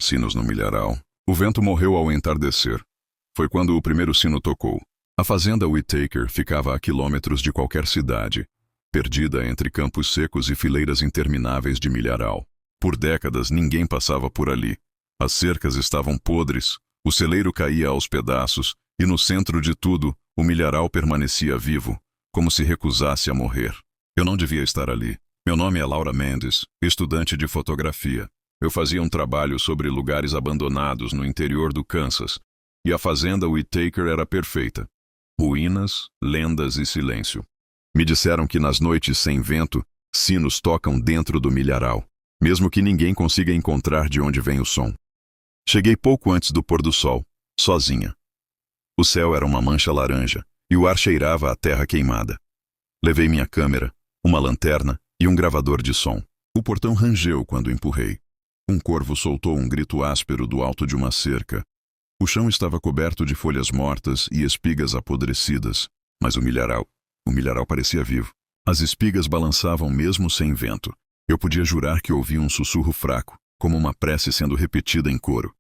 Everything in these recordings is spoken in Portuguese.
Sinos no milharal. O vento morreu ao entardecer. Foi quando o primeiro sino tocou. A fazenda Whittaker ficava a quilômetros de qualquer cidade, perdida entre campos secos e fileiras intermináveis de milharal. Por décadas ninguém passava por ali. As cercas estavam podres, o celeiro caía aos pedaços, e no centro de tudo, o milharal permanecia vivo, como se recusasse a morrer. Eu não devia estar ali. Meu nome é Laura Mendes, estudante de fotografia. Eu fazia um trabalho sobre lugares abandonados no interior do Kansas, e a fazenda Whittaker era perfeita. Ruínas, lendas e silêncio. Me disseram que nas noites sem vento, sinos tocam dentro do milharal, mesmo que ninguém consiga encontrar de onde vem o som. Cheguei pouco antes do pôr do sol, sozinha. O céu era uma mancha laranja, e o ar cheirava a terra queimada. Levei minha câmera, uma lanterna e um gravador de som. O portão rangeu quando empurrei. Um corvo soltou um grito áspero do alto de uma cerca. O chão estava coberto de folhas mortas e espigas apodrecidas, mas o milharal parecia vivo. As espigas balançavam mesmo sem vento. Eu podia jurar que ouvi um sussurro fraco, como uma prece sendo repetida em coro.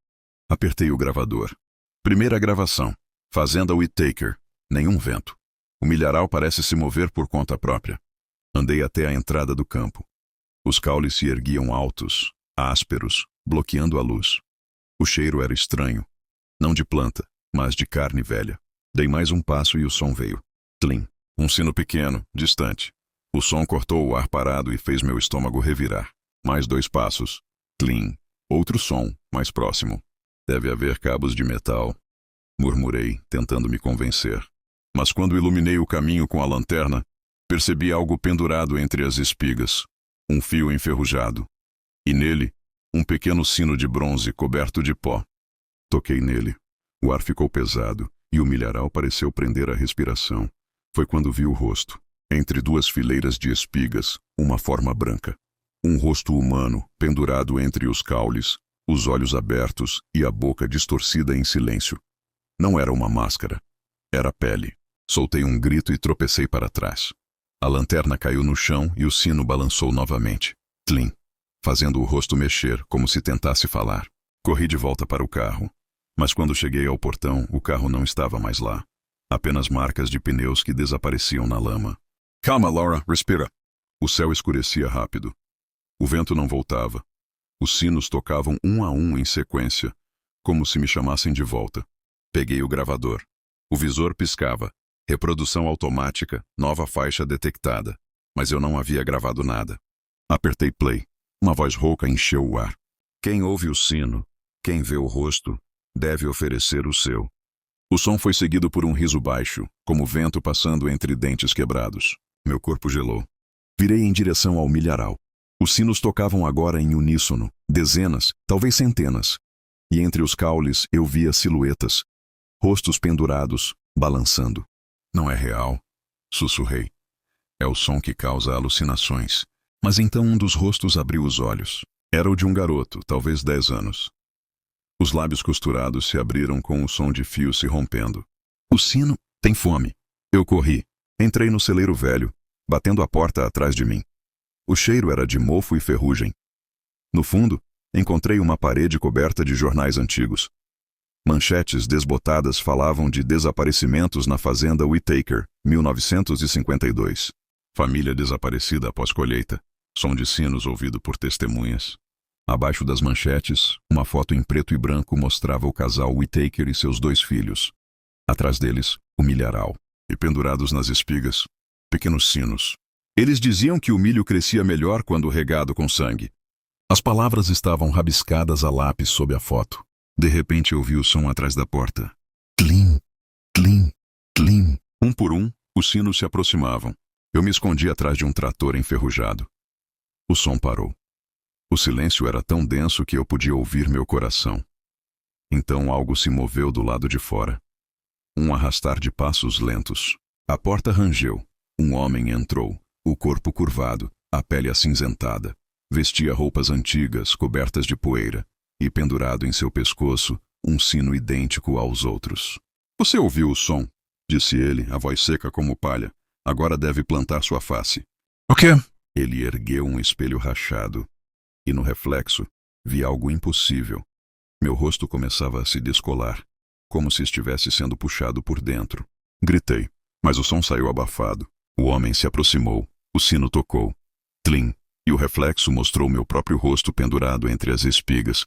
Apertei o gravador. Primeira gravação. Fazenda Whittaker. Nenhum vento. O milharal parece se mover por conta própria. Andei até a entrada do campo. Os caules se erguiam altos, ásperos, bloqueando a luz. O cheiro era estranho. Não de planta, mas de carne velha. Dei mais um passo e o som veio. Tlim. Um sino pequeno, distante. O som cortou o ar parado e fez meu estômago revirar. Mais 2 passos. Tlim. Outro som, mais próximo. Deve haver cabos de metal. Murmurei, tentando me convencer. Mas quando iluminei o caminho com a lanterna, percebi algo pendurado entre as espigas. Um fio enferrujado. E nele, um pequeno sino de bronze coberto de pó. Toquei nele. O ar ficou pesado, e o milharal pareceu prender a respiração. Foi quando vi o rosto. Entre 2 fileiras de espigas, uma forma branca. Um rosto humano, pendurado entre os caules, os olhos abertos e a boca distorcida em silêncio. Não era uma máscara. Era pele. Soltei um grito e tropecei para trás. A lanterna caiu no chão e o sino balançou novamente. Tlim. Fazendo o rosto mexer, como se tentasse falar. Corri de volta para o carro. Mas quando cheguei ao portão, o carro não estava mais lá. Apenas marcas de pneus que desapareciam na lama. Calma, Laura, respira. O céu escurecia rápido. O vento não voltava. Os sinos tocavam um a um em sequência, como se me chamassem de volta. Peguei o gravador. O visor piscava. Reprodução automática, nova faixa detectada. Mas eu não havia gravado nada. Apertei play. Uma voz rouca encheu o ar. Quem ouve o sino, quem vê o rosto, deve oferecer o seu. O som foi seguido por um riso baixo, como vento passando entre dentes quebrados. Meu corpo gelou. Virei em direção ao milharal. Os sinos tocavam agora em uníssono, dezenas, talvez centenas. E entre os caules eu via silhuetas, rostos pendurados, balançando. Não é real, sussurrei. É o som que causa alucinações. Mas então um dos rostos abriu os olhos. Era o de um garoto, talvez 10 anos. Os lábios costurados se abriram com o som de fios se rompendo. O sino tem fome. Eu corri. Entrei no celeiro velho, batendo a porta atrás de mim. O cheiro era de mofo e ferrugem. No fundo, encontrei uma parede coberta de jornais antigos. Manchetes desbotadas falavam de desaparecimentos na fazenda Whittaker, 1952. Família desaparecida após colheita. Som de sinos ouvido por testemunhas. Abaixo das manchetes, uma foto em preto e branco mostrava o casal Whittaker e seus 2 filhos. Atrás deles, o milharal. E pendurados nas espigas, pequenos sinos. Eles diziam que o milho crescia melhor quando regado com sangue. As palavras estavam rabiscadas a lápis sob a foto. De repente ouvi o som atrás da porta. Tlim, tlim, tlim. Um por um, os sinos se aproximavam. Eu me escondi atrás de um trator enferrujado. O som parou. O silêncio era tão denso que eu podia ouvir meu coração. Então algo se moveu do lado de fora. Um arrastar de passos lentos. A porta rangeu. Um homem entrou, o corpo curvado, a pele acinzentada. Vestia roupas antigas, cobertas de poeira, e pendurado em seu pescoço, um sino idêntico aos outros. Você ouviu o som? Disse ele, a voz seca como palha. Agora deve plantar sua face. O quê? Ele ergueu um espelho rachado. E no reflexo, vi algo impossível. Meu rosto começava a se descolar, como se estivesse sendo puxado por dentro. Gritei, mas o som saiu abafado. O homem se aproximou, o sino tocou. Tlim, e o reflexo mostrou meu próprio rosto pendurado entre as espigas,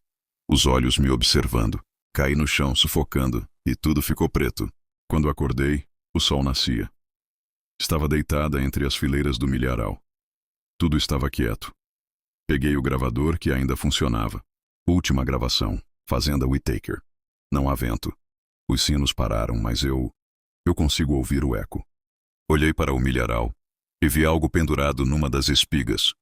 os olhos me observando. Caí no chão, sufocando, e tudo ficou preto. Quando acordei, o sol nascia. Estava deitada entre as fileiras do milharal. Tudo estava quieto. Peguei o gravador que ainda funcionava. Última gravação, Fazenda Whittaker. Não há vento. Os sinos pararam, mas eu consigo ouvir o eco. Olhei para o milharal e vi algo pendurado numa das espigas.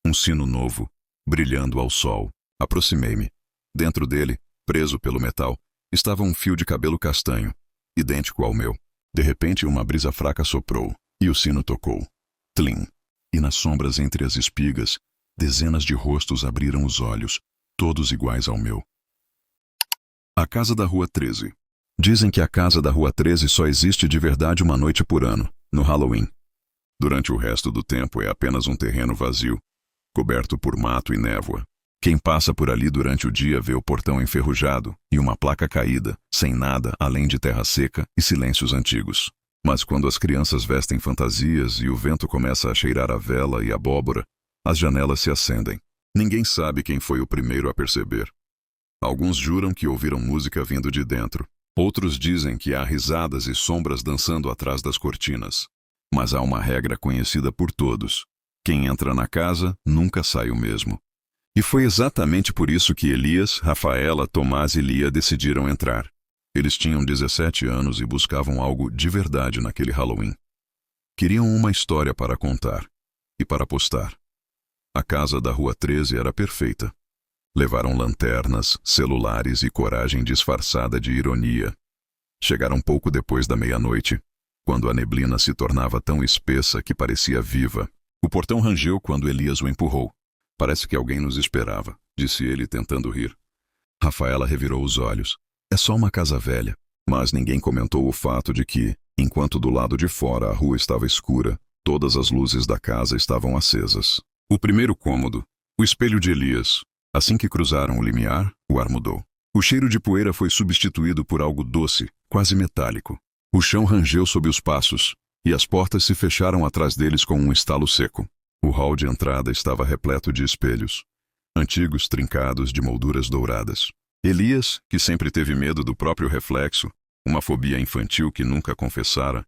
Um sino novo, brilhando ao sol. Aproximei-me. Dentro dele, preso pelo metal, estava um fio de cabelo castanho, idêntico ao meu. De repente, uma brisa fraca soprou, e o sino tocou. Tlim. E nas sombras entre as espigas, dezenas de rostos abriram os olhos, todos iguais ao meu. A Casa da Rua 13. Dizem que a Casa da Rua 13 só existe de verdade uma noite por ano, no Halloween. Durante o resto do tempo é apenas um terreno vazio, coberto por mato e névoa. Quem passa por ali durante o dia vê o portão enferrujado e uma placa caída, sem nada além de terra seca e silêncios antigos. Mas quando as crianças vestem fantasias e o vento começa a cheirar a vela e abóbora, as janelas se acendem. Ninguém sabe quem foi o primeiro a perceber. Alguns juram que ouviram música vindo de dentro. Outros dizem que há risadas e sombras dançando atrás das cortinas. Mas há uma regra conhecida por todos. Quem entra na casa nunca sai o mesmo. E foi exatamente por isso que Elias, Rafaela, Tomás e Lia decidiram entrar. Eles tinham 17 anos e buscavam algo de verdade naquele Halloween. Queriam uma história para contar e para postar. A Casa da Rua 13 era perfeita. Levaram lanternas, celulares e coragem disfarçada de ironia. Chegaram pouco depois da meia-noite, quando a neblina se tornava tão espessa que parecia viva. O portão rangeu quando Elias o empurrou. Parece que alguém nos esperava, disse ele tentando rir. Rafaela revirou os olhos. É só uma casa velha. Mas ninguém comentou o fato de que, enquanto do lado de fora a rua estava escura, todas as luzes da casa estavam acesas. O primeiro cômodo, o espelho de Elias. Assim que cruzaram o limiar, o ar mudou. O cheiro de poeira foi substituído por algo doce, quase metálico. O chão rangeu sob os passos, e as portas se fecharam atrás deles com um estalo seco. O hall de entrada estava repleto de espelhos, antigos trincados de molduras douradas. Elias, que sempre teve medo do próprio reflexo, uma fobia infantil que nunca confessara,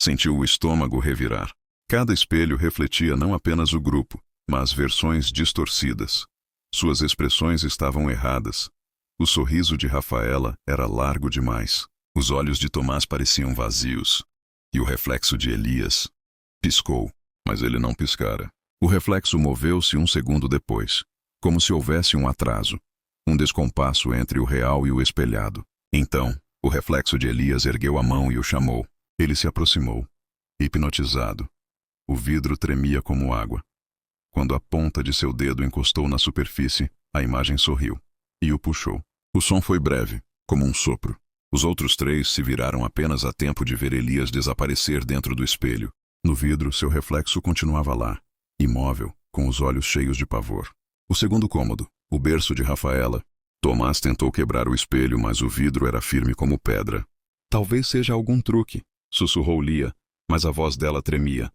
sentiu o estômago revirar. Cada espelho refletia não apenas o grupo, mas versões distorcidas. Suas expressões estavam erradas. O sorriso de Rafaela era largo demais. Os olhos de Tomás pareciam vazios. E o reflexo de Elias piscou. Mas ele não piscara. O reflexo moveu-se um segundo depois, como se houvesse um atraso, um descompasso entre o real e o espelhado. Então, o reflexo de Elias ergueu a mão e o chamou. Ele se aproximou, hipnotizado. O vidro tremia como água. Quando a ponta de seu dedo encostou na superfície, a imagem sorriu e o puxou. O som foi breve, como um sopro. Os outros três se viraram apenas a tempo de ver Elias desaparecer dentro do espelho. No vidro, seu reflexo continuava lá, imóvel, com os olhos cheios de pavor. O segundo cômodo, o berço de Rafaela. Tomás tentou quebrar o espelho, mas o vidro era firme como pedra. Talvez seja algum truque, sussurrou Lia, mas a voz dela tremia.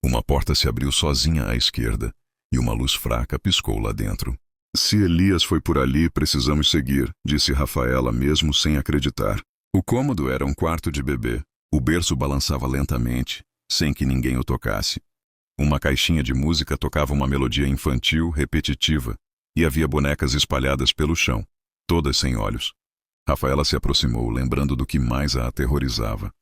Uma porta se abriu sozinha à esquerda, e uma luz fraca piscou lá dentro. Se Elias foi por ali, precisamos seguir, disse Rafaela mesmo sem acreditar. O cômodo era um quarto de bebê. O berço balançava lentamente, sem que ninguém o tocasse. Uma caixinha de música tocava uma melodia infantil, repetitiva, e havia bonecas espalhadas pelo chão, todas sem olhos. Rafaela se aproximou, lembrando do que mais a aterrorizava.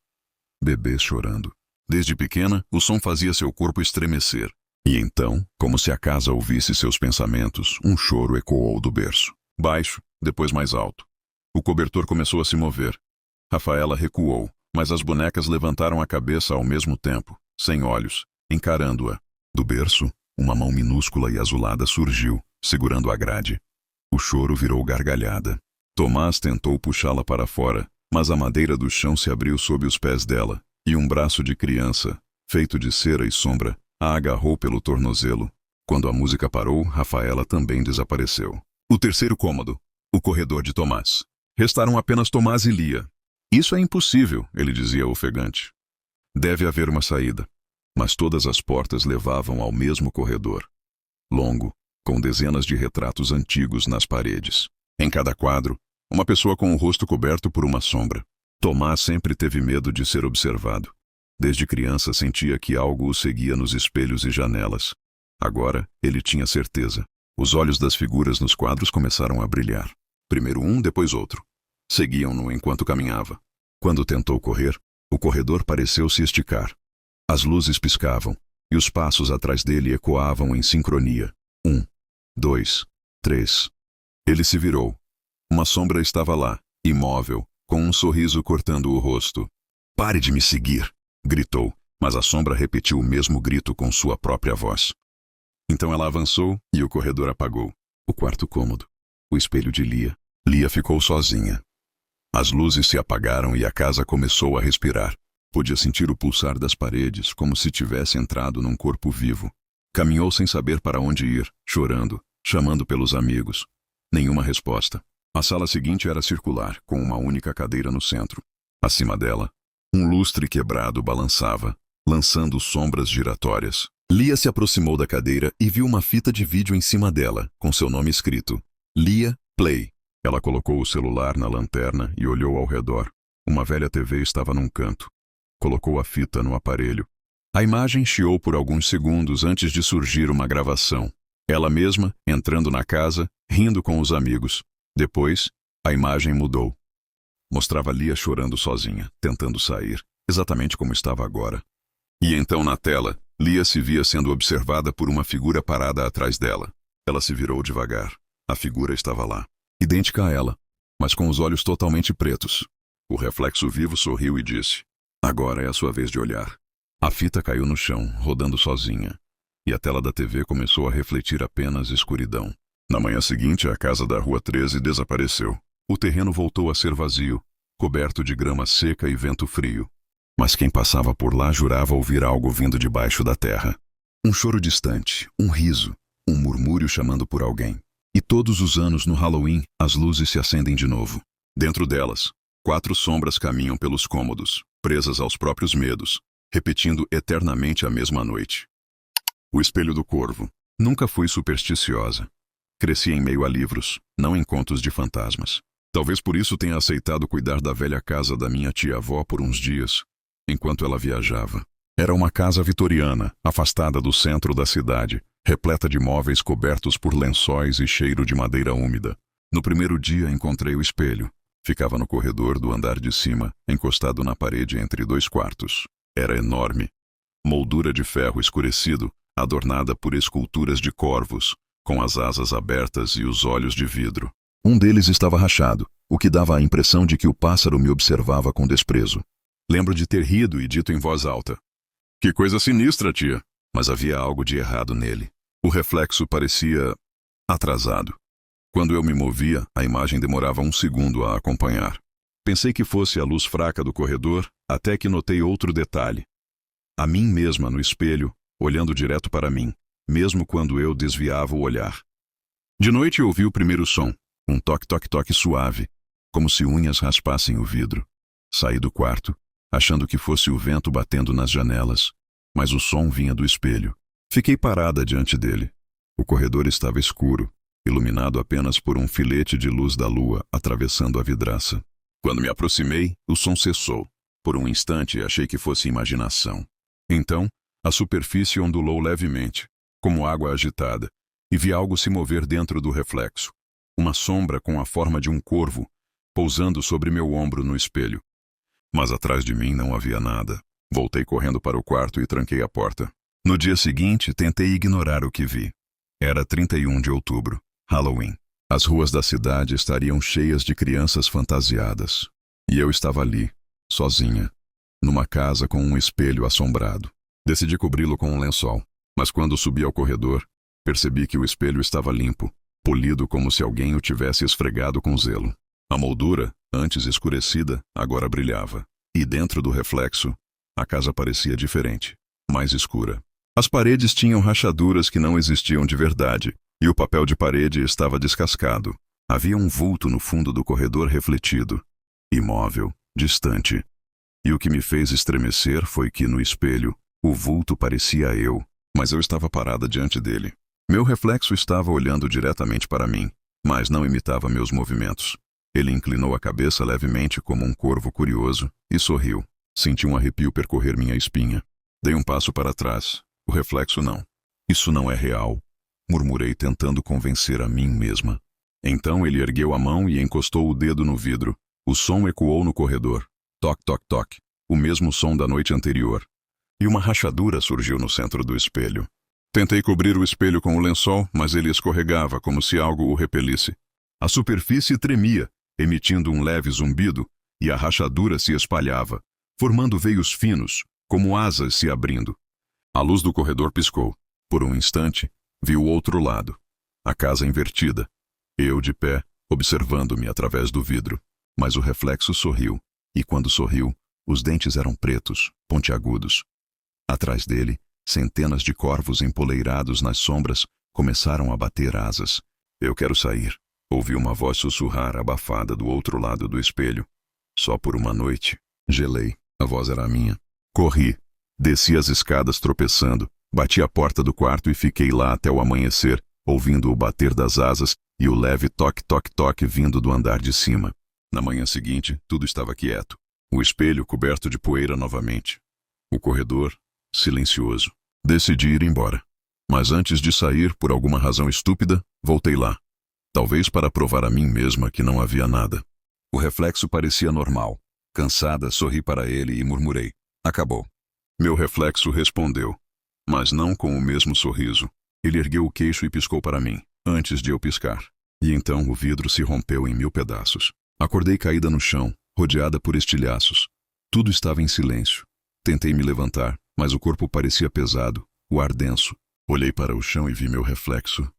Bebês chorando. Desde pequena, o som fazia seu corpo estremecer. E então, como se a casa ouvisse seus pensamentos, um choro ecoou do berço. Baixo, depois mais alto. O cobertor começou a se mover. Rafaela recuou, mas as bonecas levantaram a cabeça ao mesmo tempo, sem olhos, encarando-a. Do berço, uma mão minúscula e azulada surgiu, segurando a grade. O choro virou gargalhada. Tomás tentou puxá-la para fora, mas a madeira do chão se abriu sob os pés dela, e um braço de criança, feito de cera e sombra, a agarrou pelo tornozelo. Quando a música parou, Rafaela também desapareceu. O terceiro cômodo, O corredor de Tomás. Restaram apenas Tomás e Lia. Isso é impossível, ele dizia ofegante. Deve haver uma saída. Mas todas as portas levavam ao mesmo corredor. Longo, com dezenas de retratos antigos nas paredes. Em cada quadro, uma pessoa com o rosto coberto por uma sombra. Tomás sempre teve medo de ser observado. Desde criança sentia que algo o seguia nos espelhos e janelas. Agora, ele tinha certeza. Os olhos das figuras nos quadros começaram a brilhar. Primeiro um, depois outro. Seguiam-no enquanto caminhava. Quando tentou correr, o corredor pareceu se esticar. As luzes piscavam, e os passos atrás dele ecoavam em sincronia. 1, 2, 3. Ele se virou. Uma sombra estava lá, imóvel, com um sorriso cortando o rosto. "Pare de me seguir!" gritou, mas a sombra repetiu o mesmo grito com sua própria voz. Então ela avançou e o corredor apagou. O quarto cômodo. O espelho de Lia. Lia ficou sozinha. As luzes se apagaram e a casa começou a respirar. Podia sentir o pulsar das paredes, como se tivesse entrado num corpo vivo. Caminhou sem saber para onde ir, chorando, chamando pelos amigos. Nenhuma resposta. A sala seguinte era circular, com uma única cadeira no centro. Acima dela, um lustre quebrado balançava, lançando sombras giratórias. Lia se aproximou da cadeira e viu uma fita de vídeo em cima dela, com seu nome escrito. Lia Play. Ela colocou o celular na lanterna e olhou ao redor. Uma velha TV estava num canto. Colocou a fita no aparelho. A imagem chiou por alguns segundos antes de surgir uma gravação. Ela mesma, entrando na casa, rindo com os amigos. Depois, a imagem mudou. Mostrava Lia chorando sozinha, tentando sair, exatamente como estava agora. E então na tela, Lia se via sendo observada por uma figura parada atrás dela. Ela se virou devagar. A figura estava lá, idêntica a ela, mas com os olhos totalmente pretos. O reflexo vivo sorriu e disse: "Agora é a sua vez de olhar." A fita caiu no chão, rodando sozinha, e a tela da TV começou a refletir apenas escuridão. Na manhã seguinte, a casa da Rua 13 desapareceu. O terreno voltou a ser vazio, coberto de grama seca e vento frio. Mas quem passava por lá jurava ouvir algo vindo debaixo da terra. Um choro distante, um riso, um murmúrio chamando por alguém. E todos os anos no Halloween, as luzes se acendem de novo. Dentro delas, 4 sombras caminham pelos cômodos, presas aos próprios medos, repetindo eternamente a mesma noite. O espelho do corvo. Nunca fui supersticiosa. Cresci em meio a livros, não em contos de fantasmas. Talvez por isso tenha aceitado cuidar da velha casa da minha tia-avó por uns dias, enquanto ela viajava. Era uma casa vitoriana, afastada do centro da cidade, repleta de móveis cobertos por lençóis e cheiro de madeira úmida. No primeiro dia encontrei o espelho. Ficava no corredor do andar de cima, encostado na parede entre 2 quartos. Era enorme. Moldura de ferro escurecido, adornada por esculturas de corvos, com as asas abertas e os olhos de vidro. Um deles estava rachado, o que dava a impressão de que o pássaro me observava com desprezo. Lembro de ter rido e dito em voz alta: "Que coisa sinistra, tia!" Mas havia algo de errado nele. O reflexo parecia atrasado. Quando eu me movia, a imagem demorava 1 segundo a acompanhar. Pensei que fosse a luz fraca do corredor, até que notei outro detalhe. A mim mesma no espelho, olhando direto para mim, mesmo quando eu desviava o olhar. De noite ouvi o primeiro som, um toque-toque-toque suave, como se unhas raspassem o vidro. Saí do quarto, achando que fosse o vento batendo nas janelas, mas o som vinha do espelho. Fiquei parada diante dele. O corredor estava escuro, iluminado apenas por um filete de luz da lua atravessando a vidraça. Quando me aproximei, o som cessou. Por um instante achei que fosse imaginação. Então, a superfície ondulou levemente, como água agitada, e vi algo se mover dentro do reflexo. Uma sombra com a forma de um corvo, pousando sobre meu ombro no espelho. Mas atrás de mim não havia nada. Voltei correndo para o quarto e tranquei a porta. No dia seguinte, tentei ignorar o que vi. Era 31 de outubro, Halloween. As ruas da cidade estariam cheias de crianças fantasiadas. E eu estava ali, sozinha, numa casa com um espelho assombrado. Decidi cobri-lo com um lençol, mas quando subi ao corredor, percebi que o espelho estava limpo, polido como se alguém o tivesse esfregado com zelo. A moldura, antes escurecida, agora brilhava. E dentro do reflexo, a casa parecia diferente, mais escura. As paredes tinham rachaduras que não existiam de verdade, e o papel de parede estava descascado. Havia um vulto no fundo do corredor refletido, imóvel, distante. E o que me fez estremecer foi que, no espelho, o vulto parecia eu, mas eu estava parada diante dele. Meu reflexo estava olhando diretamente para mim, mas não imitava meus movimentos. Ele inclinou a cabeça levemente como um corvo curioso e sorriu. Senti um arrepio percorrer minha espinha. Dei um passo para trás. O reflexo não. Isso não é real, murmurei tentando convencer a mim mesma. Então ele ergueu a mão e encostou o dedo no vidro. O som ecoou no corredor. Toc, toc, toc. O mesmo som da noite anterior. E uma rachadura surgiu no centro do espelho. Tentei cobrir o espelho com o lençol, mas ele escorregava como se algo o repelisse. A superfície tremia, emitindo um leve zumbido, e a rachadura se espalhava, formando veios finos, como asas se abrindo. A luz do corredor piscou. Por um instante, vi o outro lado. A casa invertida. Eu de pé, observando-me através do vidro. Mas o reflexo sorriu, e quando sorriu, os dentes eram pretos, pontiagudos. Atrás dele, centenas de corvos empoleirados nas sombras começaram a bater asas. Eu quero sair. Ouvi uma voz sussurrar abafada do outro lado do espelho. Só por uma noite. Gelei. A voz era minha. Corri. Desci as escadas tropeçando. Bati a porta do quarto e fiquei lá até o amanhecer, ouvindo o bater das asas e o leve toque-toque-toque vindo do andar de cima. Na manhã seguinte, tudo estava quieto. O espelho coberto de poeira novamente. O corredor, silencioso. Decidi ir embora. Mas antes de sair, por alguma razão estúpida, voltei lá. Talvez para provar a mim mesma que não havia nada. O reflexo parecia normal. Cansada, sorri para ele e murmurei. Acabou. Meu reflexo respondeu, mas não com o mesmo sorriso. Ele ergueu o queixo e piscou para mim, antes de eu piscar. E então o vidro se rompeu em 1000 pedaços. Acordei caída no chão, rodeada por estilhaços. Tudo estava em silêncio. Tentei me levantar, mas o corpo parecia pesado, o ar denso. Olhei para o chão e vi meu reflexo,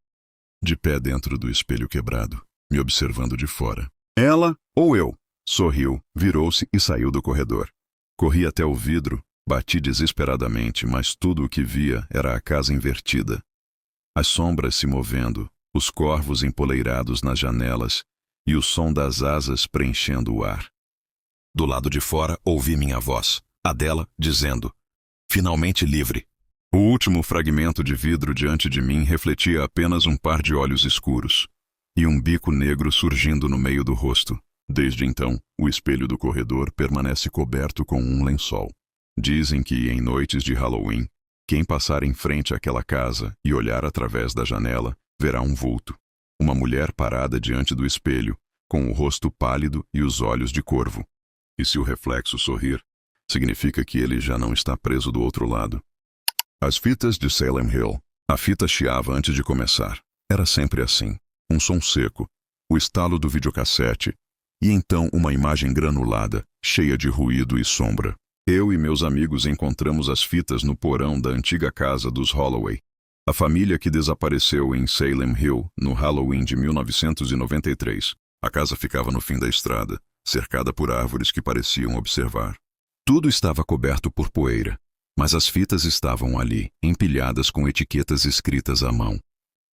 de pé dentro do espelho quebrado, me observando de fora. Ela ou eu? Sorriu, virou-se e saiu do corredor. Corri até o vidro, bati desesperadamente, mas tudo o que via era a casa invertida. As sombras se movendo, os corvos empoleirados nas janelas e o som das asas preenchendo o ar. Do lado de fora ouvi minha voz, a dela, dizendo: finalmente livre. O último fragmento de vidro diante de mim refletia apenas um par de olhos escuros e um bico negro surgindo no meio do rosto. Desde então, o espelho do corredor permanece coberto com um lençol. Dizem que, em noites de Halloween, quem passar em frente àquela casa e olhar através da janela, verá um vulto. Uma mulher parada diante do espelho, com o rosto pálido e os olhos de corvo. E se o reflexo sorrir, significa que ele já não está preso do outro lado. As fitas de Salem Hill. A fita chiava antes de começar. Era sempre assim. Um som seco, o estalo do videocassete, e então uma imagem granulada, cheia de ruído e sombra. Eu e meus amigos encontramos as fitas no porão da antiga casa dos Holloway, a família que desapareceu em Salem Hill no Halloween de 1993. A casa ficava no fim da estrada, cercada por árvores que pareciam observar. Tudo estava coberto por poeira, mas as fitas estavam ali, empilhadas com etiquetas escritas à mão.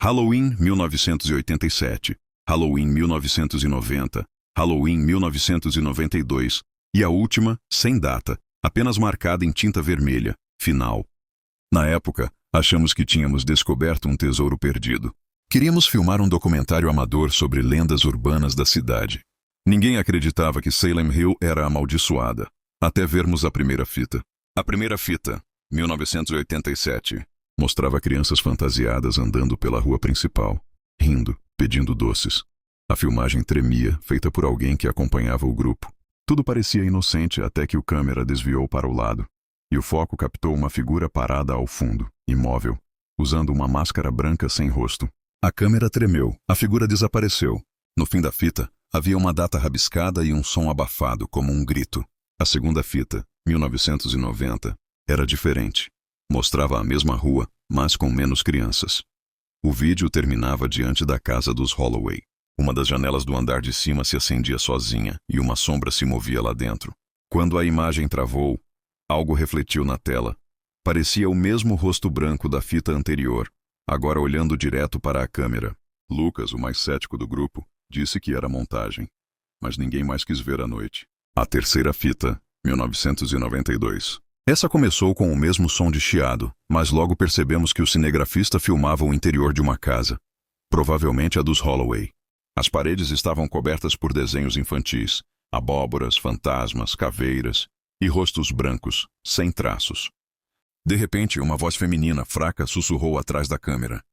Halloween 1987, Halloween 1990, Halloween 1992 e a última, sem data, apenas marcada em tinta vermelha, final. Na época, achamos que tínhamos descoberto um tesouro perdido. Queríamos filmar um documentário amador sobre lendas urbanas da cidade. Ninguém acreditava que Salem Hill era amaldiçoada, até vermos a primeira fita. A primeira fita, 1987, mostrava crianças fantasiadas andando pela rua principal, rindo, pedindo doces. A filmagem tremia, feita por alguém que acompanhava o grupo. Tudo parecia inocente até que o câmera desviou para o lado, e o foco captou uma figura parada ao fundo, imóvel, usando uma máscara branca sem rosto. A câmera tremeu, a figura desapareceu. No fim da fita, havia uma data rabiscada e um som abafado, como um grito. A segunda fita, 1990, era diferente. Mostrava a mesma rua, mas com menos crianças. O vídeo terminava diante da casa dos Holloway. Uma das janelas do andar de cima se acendia sozinha e uma sombra se movia lá dentro. Quando a imagem travou, algo refletiu na tela. Parecia o mesmo rosto branco da fita anterior, agora olhando direto para a câmera. Lucas, o mais cético do grupo, Disse que era montagem, mas ninguém mais quis ver à noite. A terceira fita, 1992. Essa começou com o mesmo som de chiado, mas logo percebemos que o cinegrafista filmava o interior de uma casa, provavelmente a dos Holloway. As paredes estavam cobertas por desenhos infantis, abóboras, fantasmas, caveiras e rostos brancos, sem traços. De repente, uma voz feminina fraca sussurrou atrás da câmera.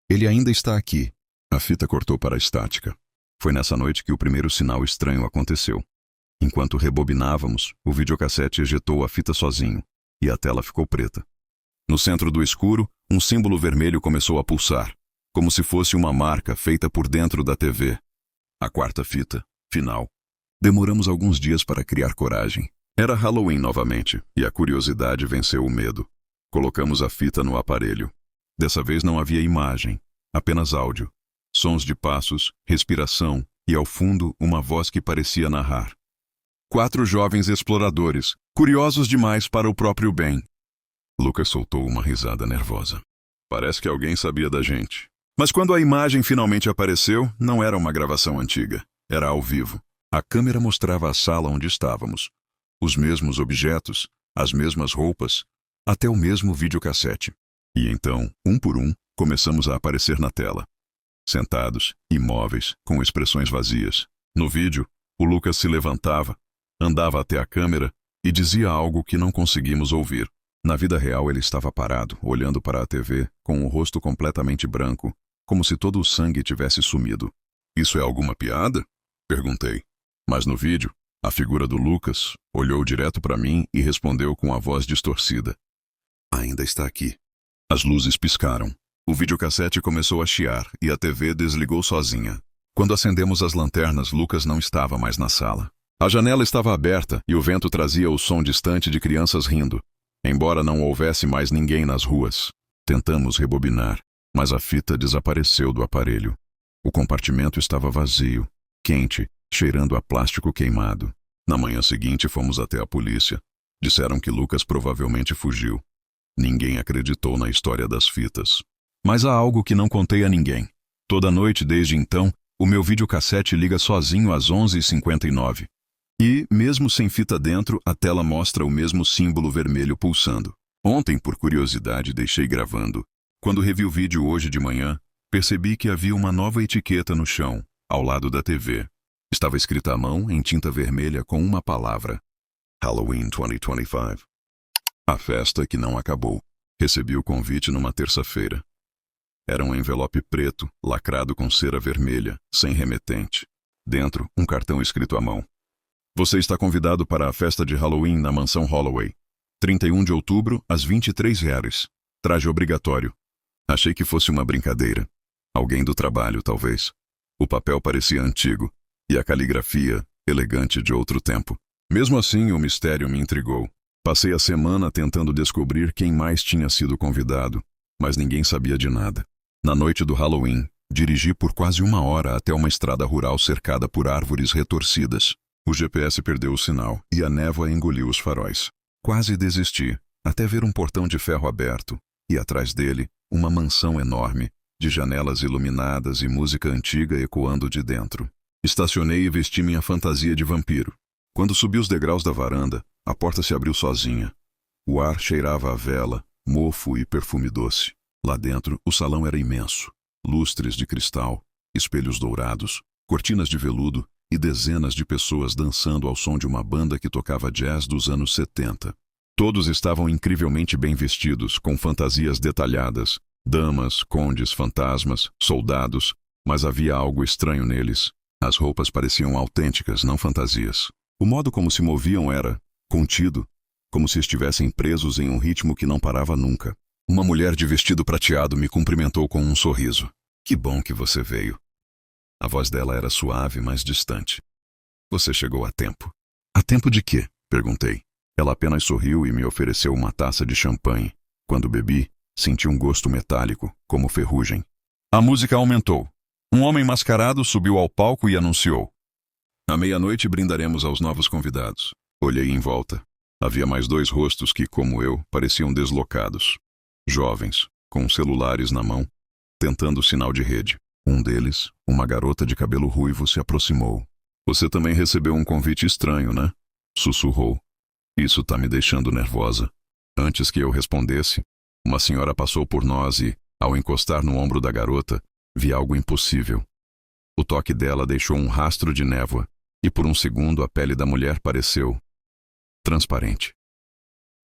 Ele ainda está aqui. A fita cortou para a estática. Foi nessa noite que o primeiro sinal estranho aconteceu. Enquanto rebobinávamos, o videocassete ejetou a fita sozinho, e a tela ficou preta. No centro do escuro, um símbolo vermelho começou a pulsar, como se fosse uma marca feita por dentro da TV. A quarta fita, final. Demoramos alguns dias para criar coragem. Era Halloween novamente, e a curiosidade venceu o medo. Colocamos a fita no aparelho. Dessa vez não havia imagem, apenas áudio. Sons de passos, respiração e, ao fundo, uma voz que parecia narrar. 4 jovens exploradores, curiosos demais para o próprio bem. Lucas soltou uma risada nervosa. Parece que alguém sabia da gente. Mas quando a imagem finalmente apareceu, não era uma gravação antiga. Era ao vivo. A câmera mostrava a sala onde estávamos. Os mesmos objetos, as mesmas roupas, até o mesmo videocassete. E então, um por um, começamos a aparecer na tela. Sentados, imóveis, com expressões vazias. No vídeo, o Lucas se levantava, andava até a câmera e dizia algo que não conseguimos ouvir. Na vida real, ele estava parado, olhando para a TV, com o rosto completamente branco, como se todo o sangue tivesse sumido. Isso é alguma piada? Perguntei. Mas no vídeo, a figura do Lucas olhou direto para mim e respondeu com a voz distorcida. Ainda está aqui. As luzes piscaram. O videocassete começou a chiar e a TV desligou sozinha. Quando acendemos as lanternas, Lucas não estava mais na sala. A janela estava aberta e o vento trazia o som distante de crianças rindo, embora não houvesse mais ninguém nas ruas. Tentamos rebobinar, mas a fita desapareceu do aparelho. O compartimento estava vazio, quente, cheirando a plástico queimado. Na manhã seguinte, fomos até a polícia. Disseram que Lucas provavelmente fugiu. Ninguém acreditou na história das fitas. Mas há algo que não contei a ninguém. Toda noite, desde então, o meu videocassete liga sozinho às 11h59. E, mesmo sem fita dentro, a tela mostra o mesmo símbolo vermelho pulsando. Ontem, por curiosidade, deixei gravando. Quando revi o vídeo hoje de manhã, percebi que havia uma nova etiqueta no chão, ao lado da TV. Estava escrita à mão, em tinta vermelha, com uma palavra. Halloween 2025. A festa que não acabou. Recebi o convite numa terça-feira. Era um envelope preto, lacrado com cera vermelha, sem remetente. Dentro, um cartão escrito à mão. Você está convidado para a festa de Halloween na mansão Holloway. 31 de outubro, às R$ 23. Traje obrigatório. Achei que fosse uma brincadeira. Alguém do trabalho, talvez. O papel parecia antigo, e a caligrafia, elegante de outro tempo. Mesmo assim, o mistério me intrigou. Passei a semana tentando descobrir quem mais tinha sido convidado, mas ninguém sabia de nada. Na noite do Halloween, dirigi por quase 1 hora até uma estrada rural cercada por árvores retorcidas. O GPS perdeu o sinal e a névoa engoliu os faróis. Quase desisti, até ver um portão de ferro aberto, e atrás dele, uma mansão enorme, de janelas iluminadas e música antiga ecoando de dentro. Estacionei e vesti minha fantasia de vampiro. Quando subi os degraus da varanda, a porta se abriu sozinha. O ar cheirava a vela, mofo e perfume doce. Lá dentro, o salão era imenso. Lustres de cristal, espelhos dourados, cortinas de veludo e dezenas de pessoas dançando ao som de uma banda que tocava jazz dos anos 70. Todos estavam incrivelmente bem vestidos, com fantasias detalhadas. Damas, condes, fantasmas, soldados, mas havia algo estranho neles. As roupas pareciam autênticas, não fantasias. O modo como se moviam era contido, como se estivessem presos em um ritmo que não parava nunca. Uma mulher de vestido prateado me cumprimentou com um sorriso. Que bom que você veio. A voz dela era suave, mas distante. Você chegou a tempo. A tempo de quê? Perguntei. Ela apenas sorriu e me ofereceu uma taça de champanhe. Quando bebi, senti um gosto metálico, como ferrugem. A música aumentou. Um homem mascarado subiu ao palco e anunciou. À meia-noite brindaremos aos novos convidados. Olhei em volta. Havia mais 2 rostos que, como eu, pareciam deslocados. Jovens, com celulares na mão, tentando sinal de rede. Um deles, uma garota de cabelo ruivo, se aproximou. Você também recebeu um convite estranho, né? Sussurrou. Isso tá me deixando nervosa. Antes que eu respondesse, uma senhora passou por nós e, ao encostar no ombro da garota, vi algo impossível. O toque dela deixou um rastro de névoa, e por um segundo a pele da mulher pareceu transparente.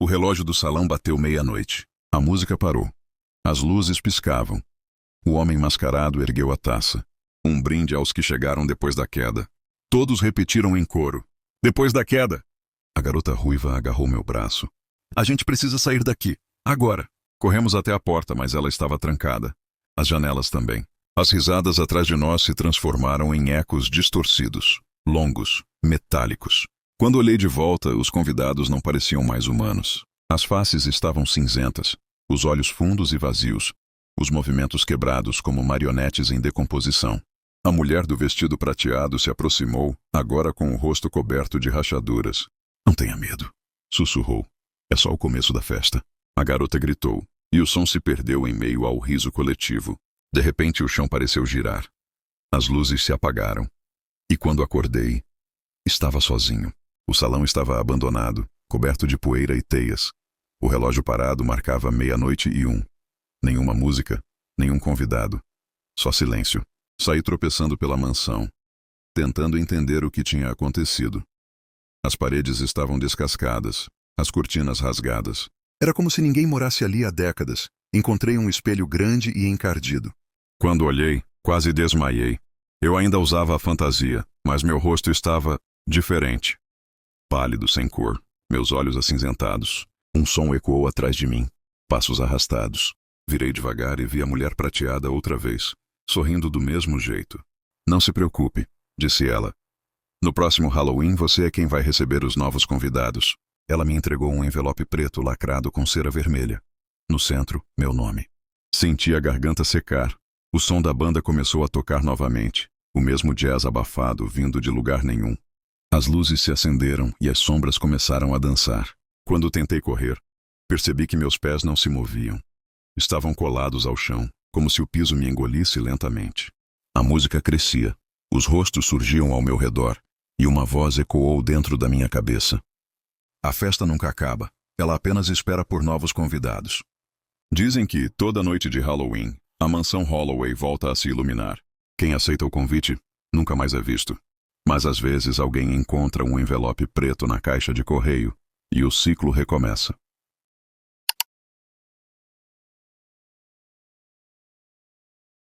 O relógio do salão bateu meia-noite. A música parou. As luzes piscavam. O homem mascarado ergueu a taça. Um brinde aos que chegaram depois da queda. Todos repetiram em coro. Depois da queda! A garota ruiva agarrou meu braço. A gente precisa sair daqui. Agora! Corremos até a porta, mas ela estava trancada. As janelas também. As risadas atrás de nós se transformaram em ecos distorcidos, longos, metálicos. Quando olhei de volta, os convidados não pareciam mais humanos. As faces estavam cinzentas, os olhos fundos e vazios, os movimentos quebrados como marionetes em decomposição. A mulher do vestido prateado se aproximou, agora com o rosto coberto de rachaduras. Não tenha medo, sussurrou. É só o começo da festa. A garota gritou, e o som se perdeu em meio ao riso coletivo. De repente o chão pareceu girar. As luzes se apagaram. E quando acordei, estava sozinho. O salão estava abandonado, coberto de poeira e teias. O relógio parado marcava 00:01. Nenhuma música, nenhum convidado. Só silêncio. Saí tropeçando pela mansão, tentando entender o que tinha acontecido. As paredes estavam descascadas, as cortinas rasgadas. Era como se ninguém morasse ali há décadas. Encontrei um espelho grande e encardido. Quando olhei, quase desmaiei. Eu ainda usava a fantasia, mas meu rosto estava diferente. Pálido, sem cor, meus olhos acinzentados. Um som ecoou atrás de mim. Passos arrastados. Virei devagar e vi a mulher prateada outra vez, sorrindo do mesmo jeito. Não se preocupe, disse ela. No próximo Halloween você é quem vai receber os novos convidados. Ela me entregou um envelope preto lacrado com cera vermelha. No centro, meu nome. Senti a garganta secar. O som da banda começou a tocar novamente, o mesmo jazz abafado vindo de lugar nenhum. As luzes se acenderam e as sombras começaram a dançar. Quando tentei correr, percebi que meus pés não se moviam. Estavam colados ao chão, como se o piso me engolisse lentamente. A música crescia, os rostos surgiam ao meu redor, e uma voz ecoou dentro da minha cabeça. A festa nunca acaba, ela apenas espera por novos convidados. Dizem que, toda noite de Halloween, a mansão Holloway volta a se iluminar. Quem aceita o convite, nunca mais é visto. Mas às vezes alguém encontra um envelope preto na caixa de correio, e o ciclo recomeça.